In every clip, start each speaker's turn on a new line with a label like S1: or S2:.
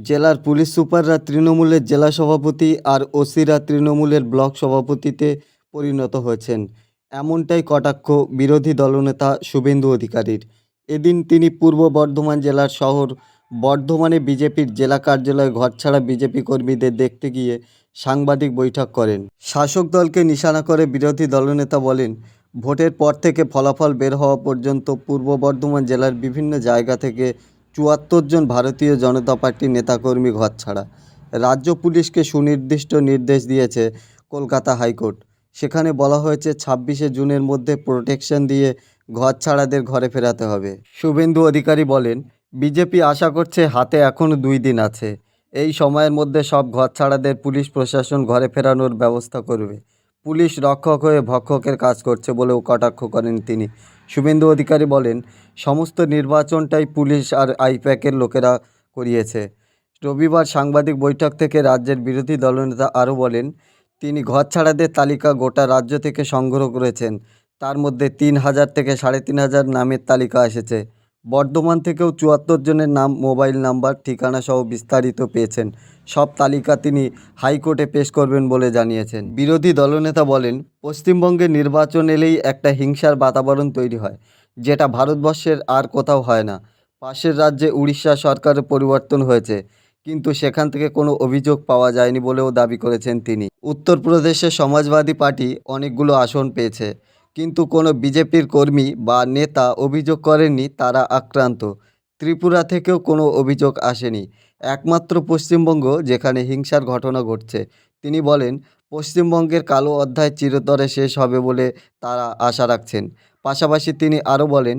S1: জেলার পুলিশ সুপাররা তৃণমূলের জেলা সভাপতি আর ওসিরা তৃণমূলের ব্লক সভাপতিতে পরিণত হয়েছেন, এমনটাই কটাক্ষ বিরোধী দলনেতা শুভেন্দু অধিকারীর। এদিন তিনি পূর্ব বর্ধমান জেলার শহর বর্ধমানে বিজেপির জেলা কার্যালয়ে ঘরছাড়া বিজেপি কর্মীদের দেখতে গিয়ে সাংবাদিক বৈঠক করেন। শাসক দলকে নিশানা করে বিরোধী দলনেতা বলেন, ভোটের পর থেকে ফলাফল বের হওয়া পর্যন্ত পূর্ব বর্ধমান জেলার বিভিন্ন জায়গা থেকে ৭৪ জন ভারতীয় জনতা পার্টির নেতাকর্মী ঘরছাড়া। রাজ্য পুলিশকে সুনির্দিষ্ট নির্দেশ দিয়েছে কলকাতা হাইকোর্ট। সেখানে বলা হয়েছে ২৬শে জুনের মধ্যে প্রোটেকশন দিয়ে ঘরছাড়াদের ঘরে ফেরাতে হবে। শুভেন্দু অধিকারী বলেন, বিজেপি আশা করছে হাতে এখনও ২ দিন আছে। এই সময়ের মধ্যে সব ঘরছাড়াদের পুলিশ প্রশাসন ঘরে ফেরানোর ব্যবস্থা করবে। পুলিশ রক্ষক হয়ে ভক্ষকের কাজ করছে বলেও কটাক্ষ করেন তিনি। শুভেন্দু অধিকারী বলেন, সমস্ত নির্বাচনটাই পুলিশ আর আইপ্যাকের লোকেরা করিয়েছে। রবিবার সাংবাদিক বৈঠক থেকে রাজ্যের বিরোধী দলনেতা আরও বলেন, তিনি ঘরছাড়াদের তালিকা গোটা রাজ্য থেকে সংগ্রহ করেছেন। তার মধ্যে ৩,০০০ থেকে ৩,৫০০ নামের তালিকা এসেছে। বর্ধমান থেকেও ৭৪ জনের নাম, মোবাইল নাম্বার, ঠিকানা সহ বিস্তারিত পেয়েছেন। সব তালিকা তিনি হাইকোর্টে পেশ করবেন বলে জানিয়েছেন। বিরোধী দলনেতা বলেন, পশ্চিমবঙ্গে নির্বাচন এলেই একটা হিংসার বাতাবরণ তৈরি হয়, যেটা ভারতবর্ষের আর কোথাও হয় না। পাশের রাজ্যে উড়িষ্যা সরকারের পরিবর্তন হয়েছে, কিন্তু সেখান থেকে কোনো অভিযোগ পাওয়া যায়নি বলেও দাবি করেছেন তিনি। উত্তরপ্রদেশে সমাজবাদী পার্টি অনেকগুলো আসন পেয়েছে, কিন্তু কোনো বিজেপির কর্মী বা নেতা অভিযোগ করেননি তারা আক্রান্ত। ত্রিপুরা থেকেও কোনো অভিযোগ আসেনি, একমাত্র পশ্চিমবঙ্গ যেখানে হিংসার ঘটনা ঘটছে। তিনি বলেন, পশ্চিমবঙ্গের কালো অধ্যায় চিরতরে শেষ হবে বলে তারা আশা রাখছেন। পাশাপাশি তিনি আরও বলেন,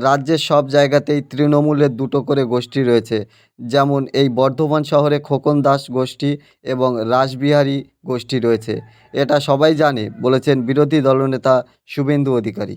S1: রাজ্যের সব জায়গাতেই তৃণমূলের ২টো করে গোষ্ঠী রয়েছে, যেমন এই বর্ধমান শহরে খোকন দাস গোষ্ঠী এবং রাসবিহারী গোষ্ঠী রয়েছে। এটা সবাই জানে, বলেছেন বিরোধী দলনেতা শুভেন্দু অধিকারী।